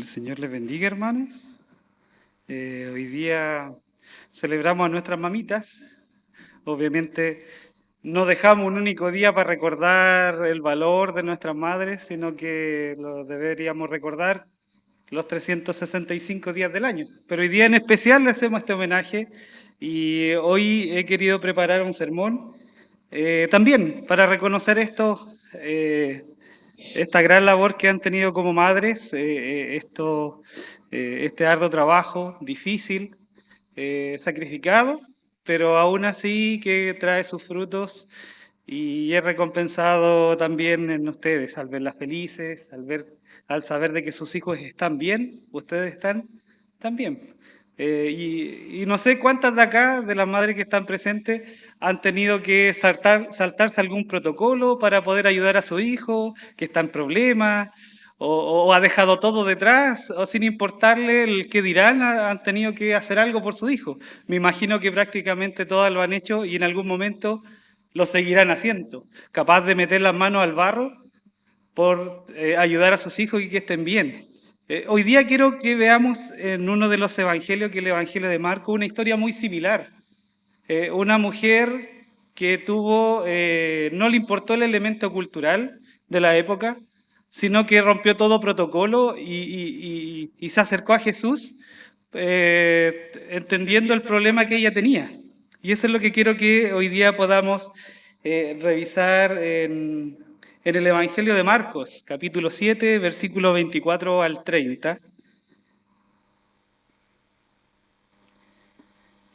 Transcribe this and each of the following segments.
Señor les bendiga, hermanos. Hoy día celebramos a nuestras mamitas. Obviamente no dejamos un único día para recordar el valor de nuestras madres, sino que lo deberíamos recordar los 365 días del año. Pero hoy día en especial le hacemos este homenaje y hoy he querido preparar un sermón también para reconocer esta gran labor que han tenido como madres, este arduo trabajo difícil, sacrificado, pero aún así que trae sus frutos y es recompensado también en ustedes al verlas felices, al saber de que sus hijos están bien, ustedes están también. Y no sé cuántas de acá, de las madres que están presentes, han tenido que saltarse algún protocolo para poder ayudar a su hijo que está en problemas, o ha dejado todo detrás, o sin importarle el qué dirán, han tenido que hacer algo por su hijo. Me imagino que prácticamente todas lo han hecho y en algún momento lo seguirán haciendo, capaz de meter las manos al barro por ayudar a sus hijos y que estén bien. Hoy día quiero que veamos en uno de los evangelios, que es el Evangelio de Marcos, una historia muy similar. Una mujer que no le importó el elemento cultural de la época, sino que rompió todo protocolo y se acercó a Jesús entendiendo el problema que ella tenía. Y eso es lo que quiero que hoy día podamos revisar en el Evangelio de Marcos, capítulo 7, versículo 24 al 30.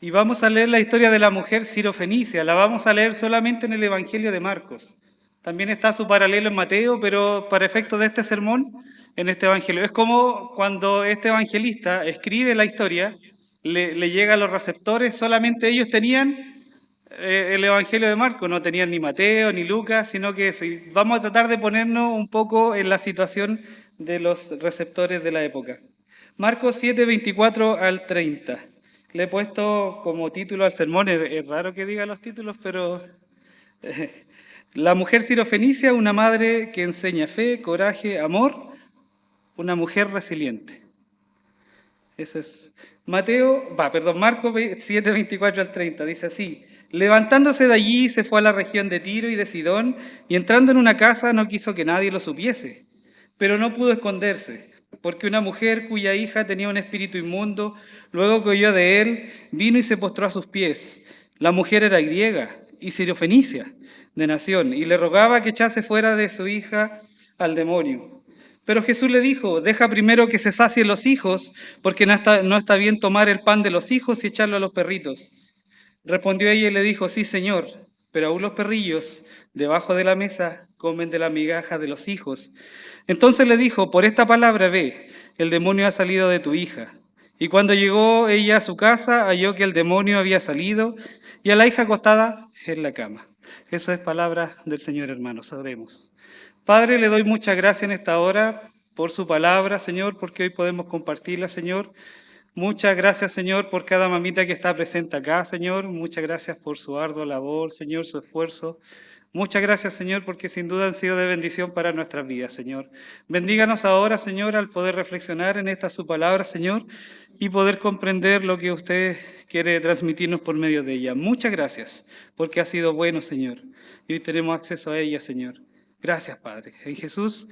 Y vamos a leer la historia de la mujer sirofenicia. La vamos a leer solamente en el Evangelio de Marcos. También está su paralelo en Mateo, pero para efectos de este sermón, en este Evangelio. Es como cuando este evangelista escribe la historia, le llega a los receptores, solamente ellos tenían el Evangelio de Marcos, no tenían ni Mateo ni Lucas, sino que vamos a tratar de ponernos un poco en la situación de los receptores de la época. Marcos 7, 24 al 30. Le he puesto como título al sermón, es raro que diga los títulos, pero la mujer sirofenicia, una madre que enseña fe, coraje, amor, una mujer resiliente. Ese es Marcos 7, 24 al 30, dice así: levantándose de allí se fue a la región de Tiro y de Sidón, y entrando en una casa no quiso que nadie lo supiese, pero no pudo esconderse, porque una mujer cuya hija tenía un espíritu inmundo, luego que oyó de él, vino y se postró a sus pies. La mujer era griega y sirofenicia de nación, y le rogaba que echase fuera de su hija al demonio. Pero Jesús le dijo: deja primero que se sacien los hijos, porque no está bien tomar el pan de los hijos y echarlo a los perritos. Respondió ella y le dijo: sí, Señor, pero aún los perrillos debajo de la mesa comen de la migaja de los hijos. Entonces le dijo: por esta palabra ve, el demonio ha salido de tu hija. Y cuando llegó ella a su casa, halló que el demonio había salido y a la hija acostada en la cama. Eso es palabra del Señor, hermanos. Oremos. Padre, le doy muchas gracias en esta hora por su palabra, Señor, porque hoy podemos compartirla, Señor. Muchas gracias, Señor, por cada mamita que está presente acá, Señor. Muchas gracias por su ardua labor, Señor, su esfuerzo. Muchas gracias, Señor, porque sin duda han sido de bendición para nuestras vidas, Señor. Bendíganos ahora, Señor, al poder reflexionar en esta su palabra, Señor, y poder comprender lo que usted quiere transmitirnos por medio de ella. Muchas gracias, porque ha sido bueno, Señor, y hoy tenemos acceso a ella, Señor. Gracias, Padre. En Jesús,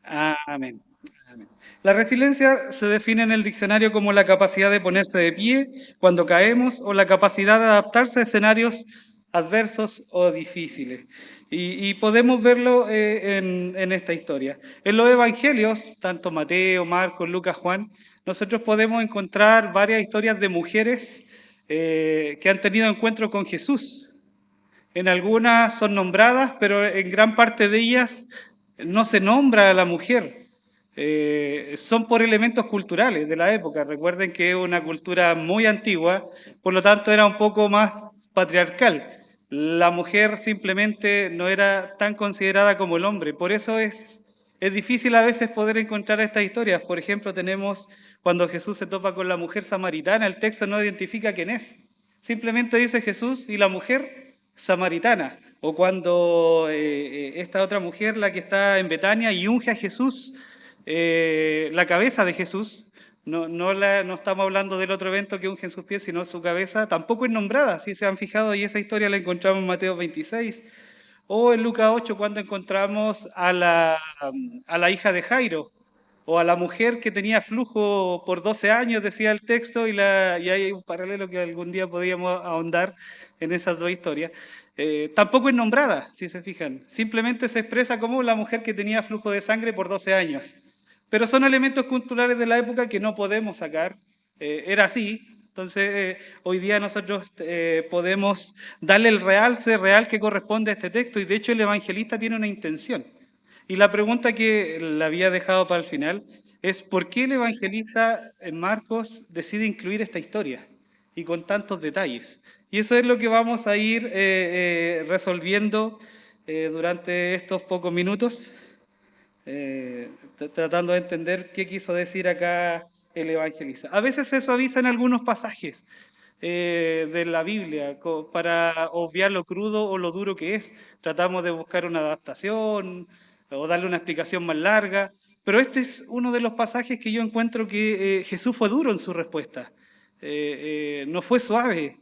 amén. Amén. La resiliencia se define en el diccionario como la capacidad de ponerse de pie cuando caemos o la capacidad de adaptarse a escenarios adversos o difíciles. Y podemos verlo en esta historia. En los evangelios, tanto Mateo, Marcos, Lucas, Juan, nosotros podemos encontrar varias historias de mujeres que han tenido encuentro con Jesús. En algunas son nombradas, pero en gran parte de ellas no se nombra a la mujer. Son por elementos culturales de la época. Recuerden que es una cultura muy antigua, por lo tanto era un poco más patriarcal. La mujer simplemente no era tan considerada como el hombre. Por eso es difícil a veces poder encontrar estas historias. Por ejemplo, tenemos cuando Jesús se topa con la mujer samaritana, el texto no identifica quién es. Simplemente dice Jesús y la mujer samaritana. O cuando esta otra mujer, la que está en Betania, y unge a Jesús, la cabeza de Jesús. No estamos hablando del otro evento que ungen sus pies, sino su cabeza. Tampoco es nombrada, si se han fijado, y esa historia la encontramos en Mateo 26. O en Lucas 8, cuando encontramos a la hija de Jairo, o a la mujer que tenía flujo por 12 años, decía el texto, y hay un paralelo que algún día podríamos ahondar en esas dos historias. Tampoco es nombrada, si se fijan. Simplemente se expresa como la mujer que tenía flujo de sangre por 12 años. Pero son elementos culturales de la época que no podemos sacar. Era así. Entonces, hoy día nosotros podemos darle el realce real que corresponde a este texto, y de hecho el evangelista tiene una intención. Y la pregunta que le había dejado para el final es: ¿por qué el evangelista en Marcos decide incluir esta historia y con tantos detalles? Y eso es lo que vamos a ir resolviendo durante estos pocos minutos, tratando de entender qué quiso decir acá el evangelista. A veces se suaviza en algunos pasajes de la Biblia para obviar lo crudo o lo duro que es. Tratamos de buscar una adaptación o darle una explicación más larga, pero este es uno de los pasajes que yo encuentro que Jesús fue duro en su respuesta. No fue suave.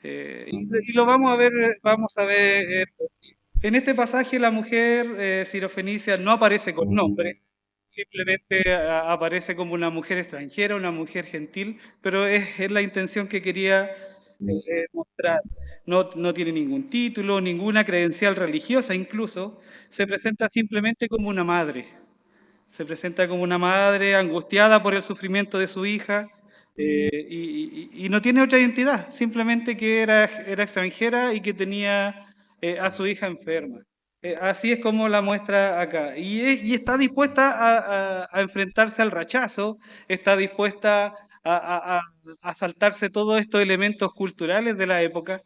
Y lo vamos a ver. En este pasaje la mujer sirofenicia no aparece con nombre, simplemente aparece como una mujer extranjera, una mujer gentil, pero es la intención que quería mostrar. No tiene ningún título, ninguna credencial religiosa, incluso se presenta simplemente como una madre. Se presenta como una madre angustiada por el sufrimiento de su hija, y no tiene otra identidad, simplemente que era extranjera y que tenía a su hija enferma. Así es como la muestra acá. Y está dispuesta a enfrentarse al rechazo, está dispuesta a saltarse todos estos elementos culturales de la época,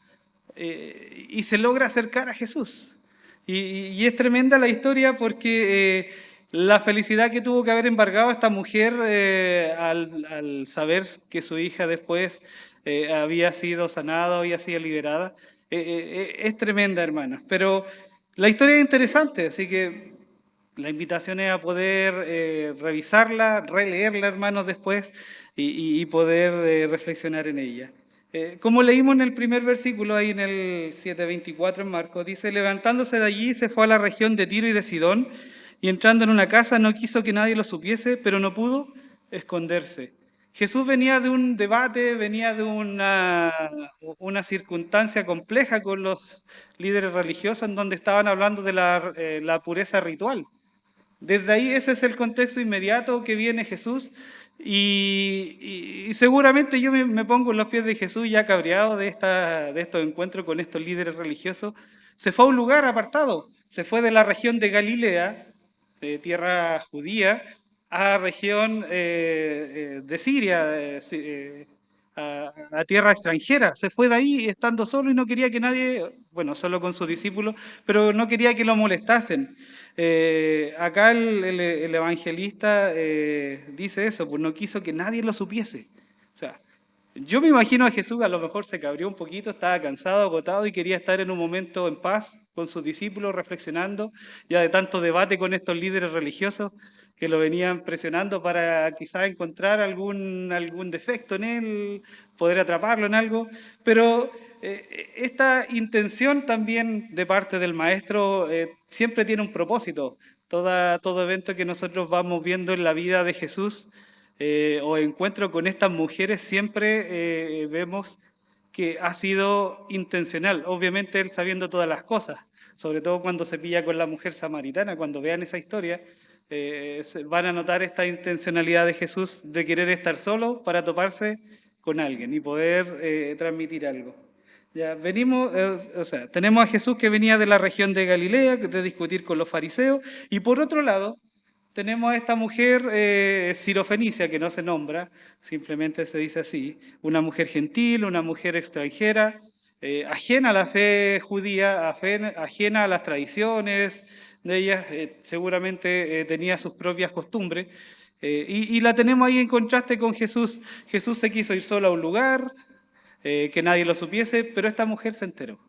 y se logra acercar a Jesús. Y es tremenda la historia porque la felicidad que tuvo que haber embargado a esta mujer al saber que su hija después había sido sanada, había sido liberada, es tremenda, hermanos. Pero la historia es interesante, así que la invitación es a poder revisarla, releerla, hermanos, después, y poder reflexionar en ella. Como leímos en el primer versículo, ahí en el 7:24 en Marcos, dice: levantándose de allí se fue a la región de Tiro y de Sidón, y entrando en una casa no quiso que nadie lo supiese, pero no pudo esconderse. Jesús venía de un debate, venía de una circunstancia compleja con los líderes religiosos, en donde estaban hablando de la pureza ritual. Desde ahí ese es el contexto inmediato que viene Jesús, y seguramente yo me pongo en los pies de Jesús, ya cabreado de estos encuentros con estos líderes religiosos. Se fue a un lugar apartado, se fue de la región de Galilea, de tierra judía, a región de Siria, a tierra extranjera. Se fue de ahí estando solo y no quería que nadie, bueno, solo con sus discípulos, pero no quería que lo molestasen. Acá el evangelista dice eso, pues no quiso que nadie lo supiese. O sea, yo me imagino a Jesús, a lo mejor se cabrió un poquito, estaba cansado, agotado y quería estar en un momento en paz con sus discípulos, reflexionando, ya de tanto debate con estos líderes religiosos que lo venían presionando para quizás encontrar algún defecto en él, poder atraparlo en algo. Pero esta intención también de parte del maestro siempre tiene un propósito. Todo evento que nosotros vamos viendo en la vida de Jesús, o encuentro con estas mujeres, siempre vemos que ha sido intencional. Obviamente él sabiendo todas las cosas, sobre todo cuando se pilla con la mujer samaritana. Cuando vean esa historia, van a notar esta intencionalidad de Jesús de querer estar solo para toparse con alguien y poder transmitir algo. Ya venimos, o sea, tenemos a Jesús que venía de la región de Galilea, de discutir con los fariseos, y por otro lado tenemos a esta mujer sirofenicia, que no se nombra, simplemente se dice así: una mujer gentil, una mujer extranjera, ajena a la fe judía, ajena a las tradiciones de ellas, seguramente tenía sus propias costumbres, y la tenemos ahí en contraste con Jesús. Jesús se quiso ir solo a un lugar, que nadie lo supiese, pero esta mujer se enteró.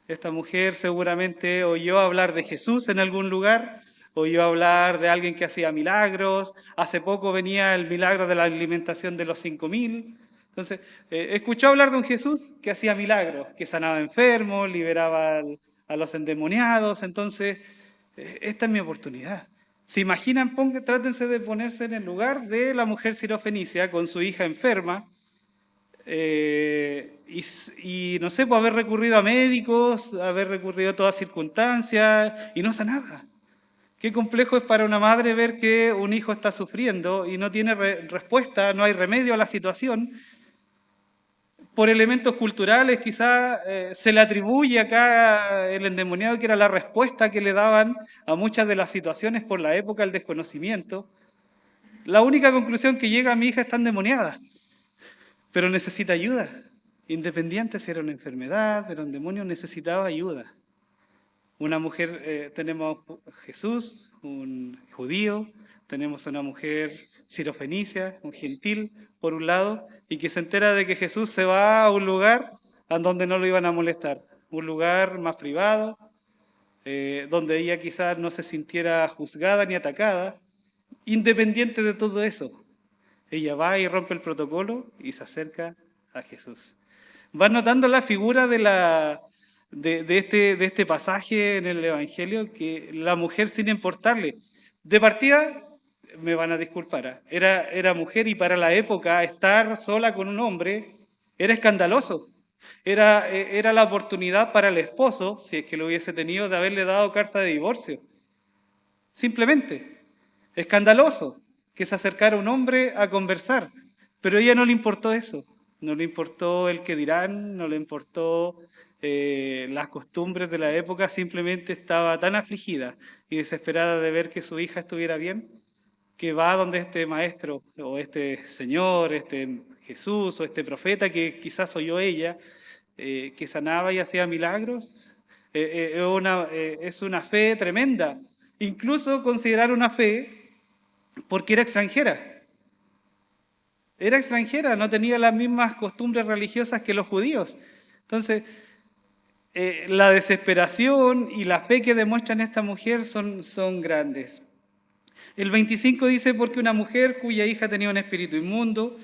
Esta mujer seguramente oyó hablar de Jesús en algún lugar, o iba a hablar de alguien que hacía milagros. Hace poco venía el milagro de la alimentación de los 5.000. Entonces, escuchó hablar de un Jesús que hacía milagros, que sanaba enfermos, liberaba a los endemoniados. Entonces, esta es mi oportunidad. ¿Se imaginan? Trátense de ponerse en el lugar de la mujer sirofenicia con su hija enferma, y no sé, pues haber recurrido a médicos, haber recurrido a todas circunstancias y no sanaba. Qué complejo es para una madre ver que un hijo está sufriendo y no tiene respuesta, no hay remedio a la situación. Por elementos culturales quizás se le atribuye acá el endemoniado que era la respuesta que le daban a muchas de las situaciones por la época, el desconocimiento. La única conclusión que llega: mi hija está endemoniada, pero necesita ayuda. Independiente si era una enfermedad, era un demonio, necesitaba ayuda. Una mujer, tenemos Jesús, un judío, tenemos una mujer sirofenicia, un gentil, por un lado, y que se entera de que Jesús se va a un lugar a donde no lo iban a molestar, un lugar más privado, donde ella quizás no se sintiera juzgada ni atacada. Independiente de todo eso, ella va y rompe el protocolo y se acerca a Jesús. ¿Vas notando la figura de este pasaje en el Evangelio? Que la mujer, sin importarle, de partida, me van a disculpar, era mujer, y para la época estar sola con un hombre era escandaloso. Era la oportunidad para el esposo, si es que lo hubiese tenido, de haberle dado carta de divorcio. Simplemente. Escandaloso que se acercara un hombre a conversar, pero a ella no le importó eso, no le importó el que dirán, no le importó las costumbres de la época, simplemente estaba tan afligida y desesperada de ver que su hija estuviera bien, que va donde este maestro o este señor, este Jesús o este profeta, que quizás oyó ella, que sanaba y hacía milagros. Es una fe tremenda, incluso considerar una fe porque era extranjera. Era extranjera, no tenía las mismas costumbres religiosas que los judíos. Entonces, la desesperación y la fe que demuestra esta mujer son grandes. El 25 dice: porque una mujer cuya hija tenía un espíritu inmundo,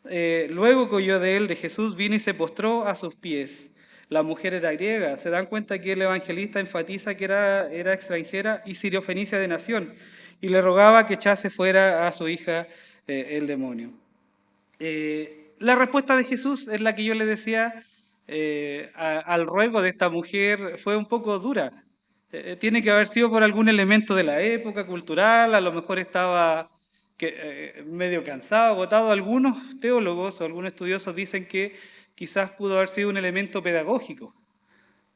luego que oyó de él, de Jesús, vino y se postró a sus pies. La mujer era griega. Se dan cuenta que el evangelista enfatiza que era extranjera y siriofenicia de nación, y le rogaba que echase fuera a su hija el demonio. La respuesta de Jesús es la que yo le decía al ruego de esta mujer, fue un poco dura. Tiene que haber sido por algún elemento de la época cultural, a lo mejor estaba medio cansado, agotado. Algunos teólogos o algunos estudiosos dicen que quizás pudo haber sido un elemento pedagógico,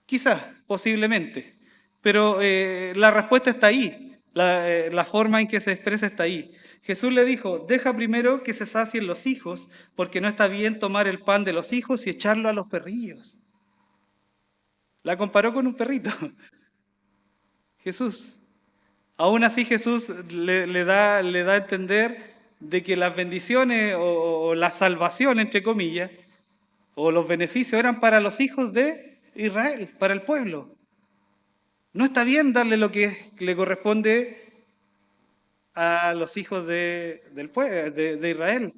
quizás, posiblemente, pero la respuesta está ahí, la forma en que se expresa está ahí. Jesús le dijo: deja primero que se sacien los hijos, porque no está bien tomar el pan de los hijos y echarlo a los perrillos. La comparó con un perrito. Jesús. Aún así Jesús le da a entender de que las bendiciones o la salvación, entre comillas, o los beneficios eran para los hijos de Israel, para el pueblo. No está bien darle lo que le corresponde a los hijos de Israel,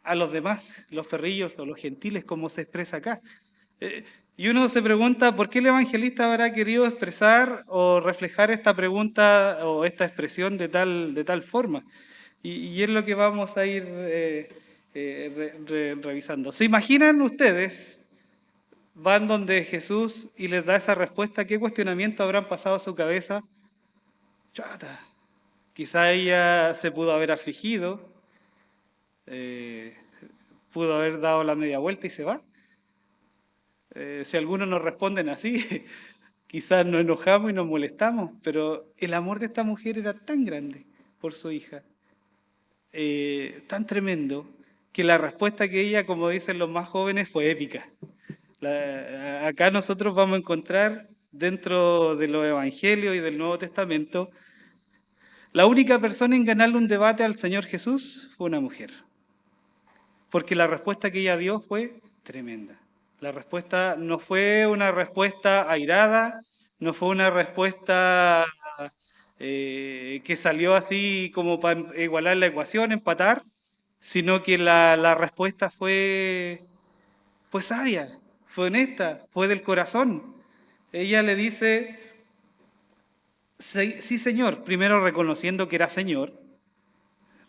a los demás, los perrillos o los gentiles, como se expresa acá. Y uno se pregunta, ¿por qué el evangelista habrá querido expresar o reflejar esta pregunta o esta expresión de tal forma? Y es lo que vamos a ir revisando. ¿Se imaginan ustedes? Van donde Jesús y les da esa respuesta. ¿Qué cuestionamiento habrán pasado a su cabeza? Chata. Quizá ella se pudo haber afligido, pudo haber dado la media vuelta y se va. Si algunos nos responden así, quizás nos enojamos y nos molestamos, pero el amor de esta mujer era tan grande por su hija, tan tremendo, que la respuesta que ella, como dicen los más jóvenes, fue épica. Acá nosotros vamos a encontrar dentro de los evangelios y del Nuevo Testamento, la única persona en ganarle un debate al Señor Jesús fue una mujer, porque la respuesta que ella dio fue tremenda. La respuesta no fue una respuesta airada, no fue una respuesta que salió así como para igualar la ecuación, empatar, sino que la respuesta fue sabia, fue honesta, fue del corazón. Ella le dice, sí, sí, Señor, primero reconociendo que era Señor,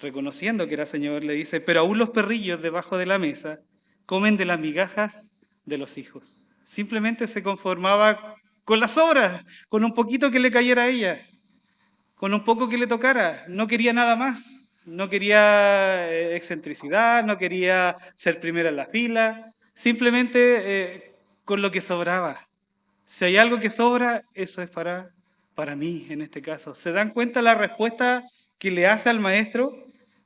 le dice, pero aún los perrillos debajo de la mesa comen de las migajas de los hijos. Simplemente se conformaba con las obras, con un poquito que le cayera a ella, con un poco que le tocara. No quería nada más. No quería excentricidad, no quería ser primera en la fila, simplemente con lo que sobraba. Si hay algo que sobra, eso es para mí en este caso. ¿Se dan cuenta la respuesta que le hace al maestro,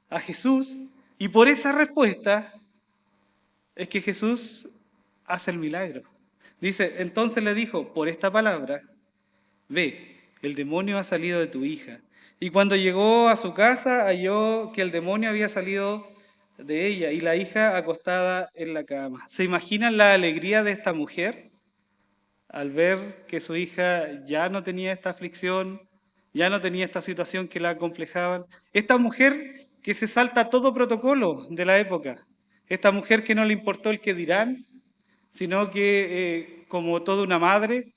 a Jesús? Y por esa respuesta es que Jesús hace el milagro. Dice, entonces le dijo, por esta palabra, ve, el demonio ha salido de tu hija. Y cuando llegó a su casa, halló que el demonio había salido de ella y la hija acostada en la cama. ¿Se imaginan la alegría de esta mujer al ver que su hija ya no tenía esta aflicción, ya no tenía esta situación que la acomplejaban? Esta mujer que se salta todo protocolo de la época, esta mujer que no le importó el que dirán, sino que como toda una madre,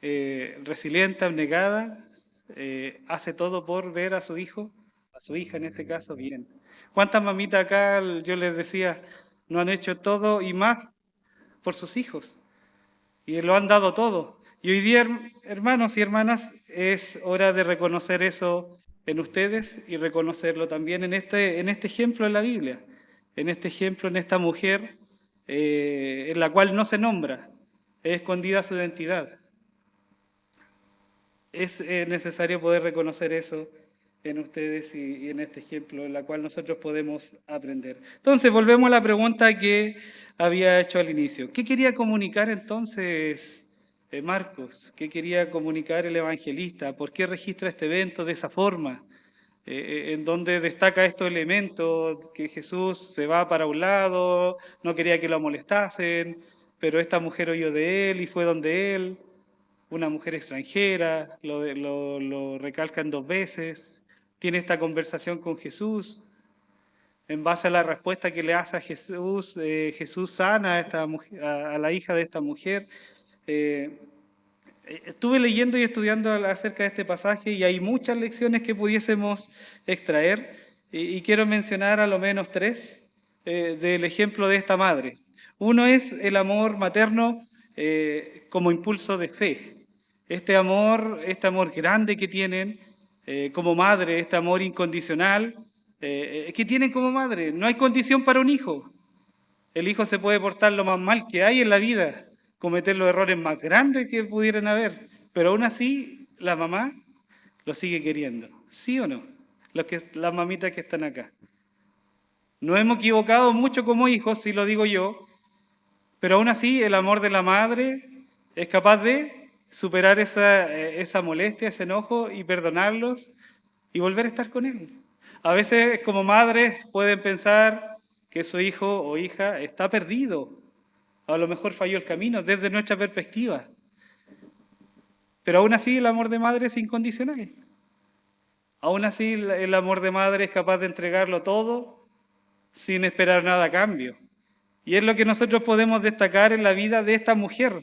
resiliente, abnegada, hace todo por ver a su hijo, a su hija en este caso, bien. ¿Cuántas mamitas acá, yo les decía, no han hecho todo y más por sus hijos? Y lo han dado todo. Y hoy día, hermanos y hermanas, es hora de reconocer eso en ustedes y reconocerlo también en este ejemplo en la Biblia, en este ejemplo, en esta mujer en la cual no se nombra, es escondida su identidad. Es necesario poder reconocer eso en ustedes y en este ejemplo, en la cual nosotros podemos aprender. Entonces, volvemos a la pregunta que había hecho al inicio. ¿Qué quería comunicar entonces Marcos? ¿Qué quería comunicar el evangelista? ¿Por qué registra este evento de esa forma? En donde destaca estos elementos, que Jesús se va para un lado, no quería que lo molestasen, pero esta mujer oyó de él y fue donde él. Una mujer extranjera, lo recalcan 2 veces, tiene esta conversación con Jesús. En base a la respuesta que le hace a Jesús, Jesús sana a la hija de esta mujer. Estuve leyendo y estudiando acerca de este pasaje y hay muchas lecciones que pudiésemos extraer y quiero mencionar a lo menos 3 del ejemplo de esta madre. Uno es el amor materno como impulso de fe. Este amor grande que tienen como madre, este amor incondicional que tienen como madre. No hay condición para un hijo. El hijo se puede portar lo más mal que hay en la vida, cometer los errores más grandes que pudieran haber, pero aún así la mamá lo sigue queriendo. ¿Sí o no? Las mamitas que están acá. Nos hemos equivocado mucho como hijos, si lo digo yo, pero aún así el amor de la madre es capaz de superar esa molestia, ese enojo y perdonarlos y volver a estar con él. A veces como madres pueden pensar que su hijo o hija está perdido, a lo mejor falló el camino desde nuestra perspectiva, pero aún así el amor de madre es incondicional. Aún así el amor de madre es capaz de entregarlo todo sin esperar nada a cambio. Y es lo que nosotros podemos destacar en la vida de esta mujer.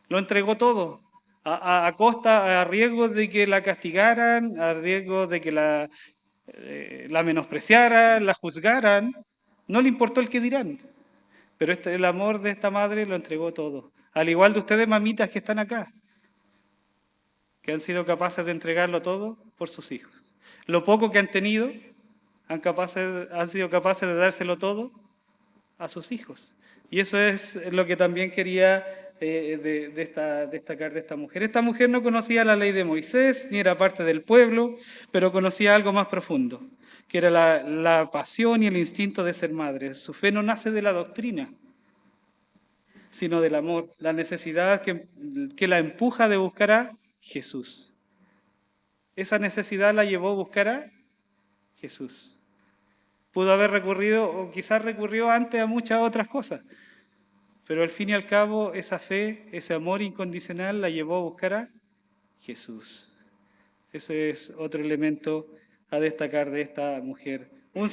Lo entregó todo, a riesgo de que la castigaran, a riesgo de que la menospreciaran, la juzgaran. No le importó el que dirán. Pero el amor de esta madre lo entregó todo. Al igual de ustedes, mamitas que están acá, que han sido capaces de entregarlo todo por sus hijos. Lo poco que han tenido, han sido capaces de dárselo todo a sus hijos. Y eso es lo que también quería destacar de esta mujer. Esta mujer no conocía la ley de Moisés, ni era parte del pueblo, pero conocía algo más profundo, que era la pasión y el instinto de ser madre. Su fe no nace de la doctrina, sino del amor, la necesidad que la empuja de buscar a Jesús. Esa necesidad la llevó a buscar a Jesús. Pudo haber recurrido, o quizás recurrió antes a muchas otras cosas, pero al fin y al cabo esa fe, ese amor incondicional la llevó a buscar a Jesús. Ese es otro elemento a destacar de esta mujer. Una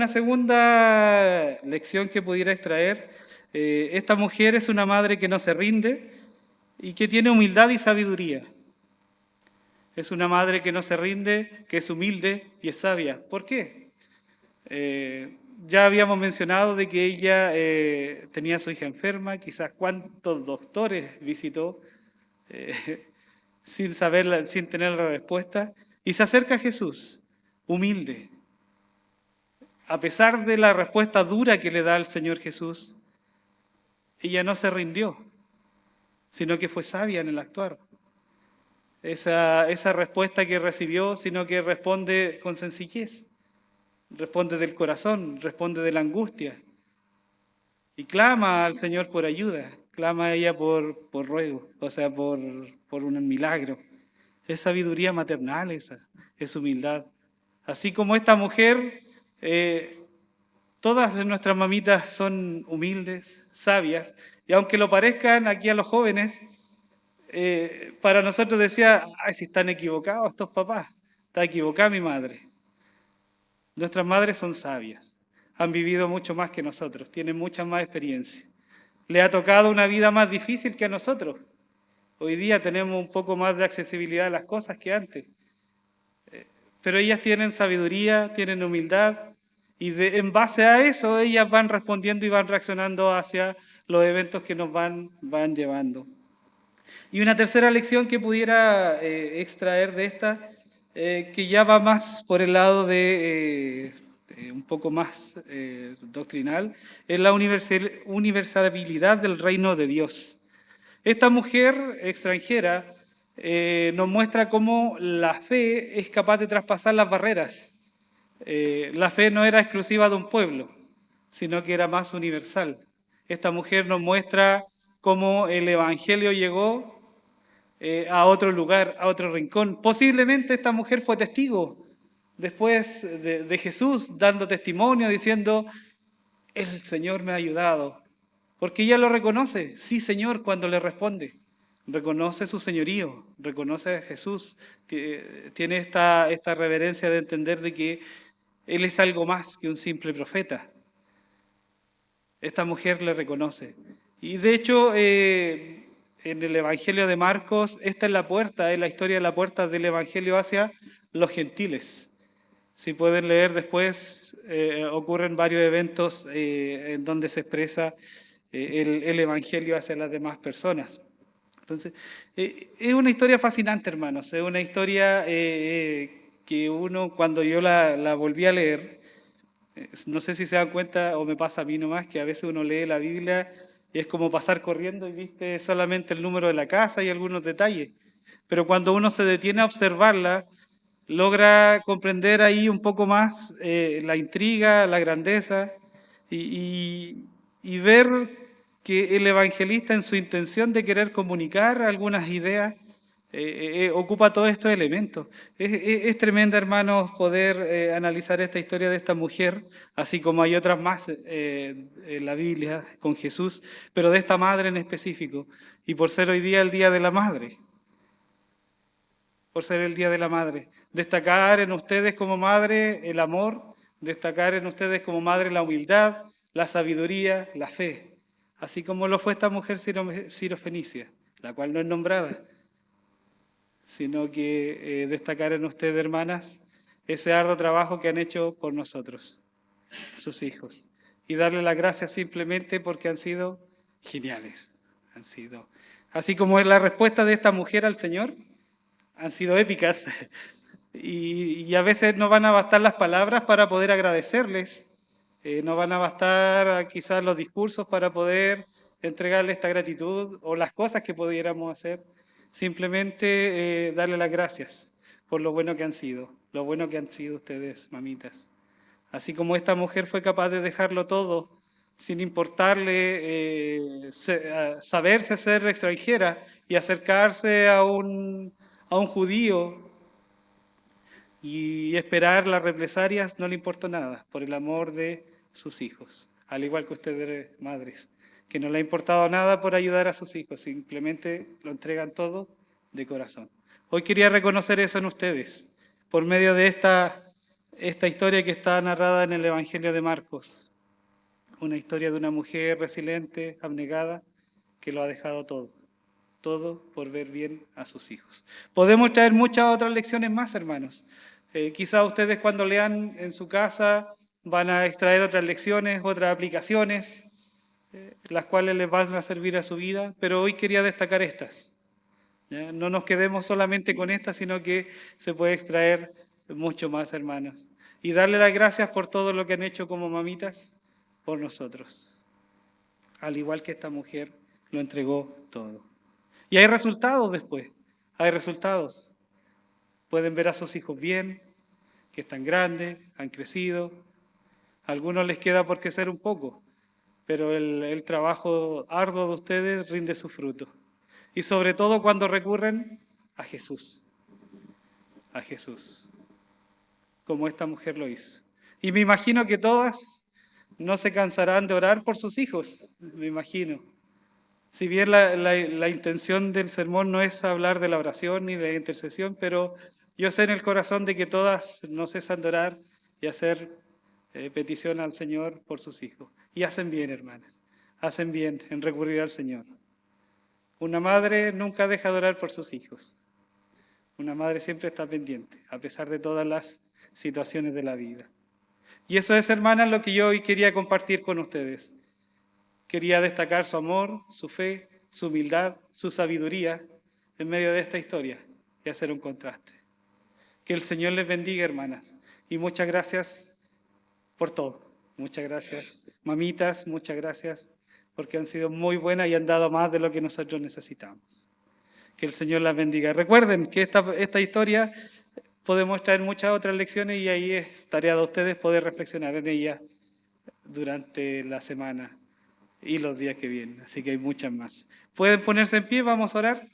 segunda lección que pudiera extraer, esta mujer es una madre que no se rinde y que tiene humildad y sabiduría. Es una madre que no se rinde, que es humilde y es sabia. ¿Por qué? Ya habíamos mencionado de que ella tenía a su hija enferma, quizás cuántos doctores visitó sin saberla, sin tener la respuesta, y se acerca a Jesús, humilde. A pesar de la respuesta dura que le da el Señor Jesús, ella no se rindió, sino que fue sabia en el actuar. Esa respuesta que recibió, sino que responde con sencillez, responde del corazón, responde de la angustia, y clama al Señor por ayuda, clama a ella por ruego, o sea, por un milagro. Es sabiduría maternal esa, es humildad. Así como esta mujer, todas nuestras mamitas son humildes, sabias, y aunque lo parezcan aquí a los jóvenes, para nosotros decía, ay, si están equivocados estos papás, está equivocada mi madre. Nuestras madres son sabias, han vivido mucho más que nosotros, tienen mucha más experiencia. Le ha tocado una vida más difícil que a nosotros. Hoy día tenemos un poco más de accesibilidad a las cosas que antes. Pero ellas tienen sabiduría, tienen humildad, y en base a eso ellas van respondiendo y van reaccionando hacia los eventos que nos van llevando. Y una tercera lección que pudiera extraer de esta, que ya va más por el lado de un poco más doctrinal, es la universalidad del reino de Dios. Esta mujer extranjera nos muestra cómo la fe es capaz de traspasar las barreras. La fe no era exclusiva de un pueblo, sino que era más universal. Esta mujer nos muestra cómo el Evangelio llegó a otro lugar, a otro rincón. Posiblemente esta mujer fue testigo después de Jesús, dando testimonio, diciendo, el Señor me ha ayudado. Porque ella lo reconoce, sí Señor, cuando le responde. Reconoce su señorío, reconoce a Jesús, que tiene esta reverencia de entender de que Él es algo más que un simple profeta. Esta mujer le reconoce. Y de hecho, en el Evangelio de Marcos, esta es la puerta, es la historia de la puerta del Evangelio hacia los gentiles. Si pueden leer después, ocurren varios eventos en donde se expresa el Evangelio hacia las demás personas. Entonces, es una historia fascinante, hermanos. Es una historia que uno, cuando yo la volví a leer, no sé si se dan cuenta o me pasa a mí nomás, que a veces uno lee la Biblia y es como pasar corriendo y viste solamente el número de la casa y algunos detalles. Pero cuando uno se detiene a observarla, logra comprender ahí un poco más la intriga, la grandeza y ver que el evangelista en su intención de querer comunicar algunas ideas ocupa todos estos elementos. Es tremendo, hermanos, poder analizar esta historia de esta mujer, así como hay otras más en la Biblia con Jesús, pero de esta madre en específico, y por ser hoy día el Día de la Madre. Por ser el Día de la Madre. Destacar en ustedes como madre el amor, destacar en ustedes como madre la humildad, la sabiduría, la fe, así como lo fue esta mujer sirofenicia, la cual no es nombrada, sino que destacar en ustedes, hermanas, ese arduo trabajo que han hecho por nosotros, sus hijos, y darle las gracias simplemente porque han sido geniales, han sido. Así como es la respuesta de esta mujer al Señor, han sido épicas y a veces no van a bastar las palabras para poder agradecerles, no van a bastar quizás los discursos para poder entregarle esta gratitud o las cosas que pudiéramos hacer, simplemente darle las gracias por lo bueno que han sido ustedes, mamitas. Así como esta mujer fue capaz de dejarlo todo sin importarle saberse ser extranjera y acercarse a un judío y esperar las represalias, no le importó nada por el amor de sus hijos, al igual que ustedes, madres, que no le ha importado nada por ayudar a sus hijos, simplemente lo entregan todo de corazón. Hoy quería reconocer eso en ustedes, por medio de esta historia que está narrada en el Evangelio de Marcos. Una historia de una mujer resiliente, abnegada, que lo ha dejado todo por ver bien a sus hijos. Podemos traer muchas otras lecciones más, hermanos. Quizá ustedes cuando lean en su casa van a extraer otras lecciones, otras aplicaciones, las cuales les van a servir a su vida, pero hoy quería destacar estas. ¿Ya? No nos quedemos solamente con estas, sino que se puede extraer mucho más, hermanos. Y darle las gracias por todo lo que han hecho como mamitas por nosotros. Al igual que esta mujer lo entregó todo. Y hay resultados después, hay resultados. Pueden ver a sus hijos bien, que están grandes, han crecido. A algunos les queda por crecer un poco, pero el trabajo arduo de ustedes rinde su fruto. Y sobre todo cuando recurren a Jesús, como esta mujer lo hizo. Y me imagino que todas no se cansarán de orar por sus hijos, me imagino. Si bien la intención del sermón no es hablar de la oración ni de la intercesión, pero yo sé en el corazón de que todas no cesan de orar y hacer petición al Señor por sus hijos. Y hacen bien, hermanas, hacen bien en recurrir al Señor. Una madre nunca deja de orar por sus hijos. Una madre siempre está pendiente, a pesar de todas las situaciones de la vida. Y eso es, hermanas, lo que yo hoy quería compartir con ustedes. Quería destacar su amor, su fe, su humildad, su sabiduría en medio de esta historia y hacer un contraste. Que el Señor les bendiga, hermanas. Y muchas gracias por todo. Muchas gracias, mamitas, muchas gracias porque han sido muy buenas y han dado más de lo que nosotros necesitamos. Que el Señor las bendiga. Recuerden que esta historia podemos traer muchas otras lecciones y ahí es tarea de ustedes poder reflexionar en ella durante la semana y los días que vienen. Así que hay muchas más. ¿Pueden ponerse en pie? Vamos a orar.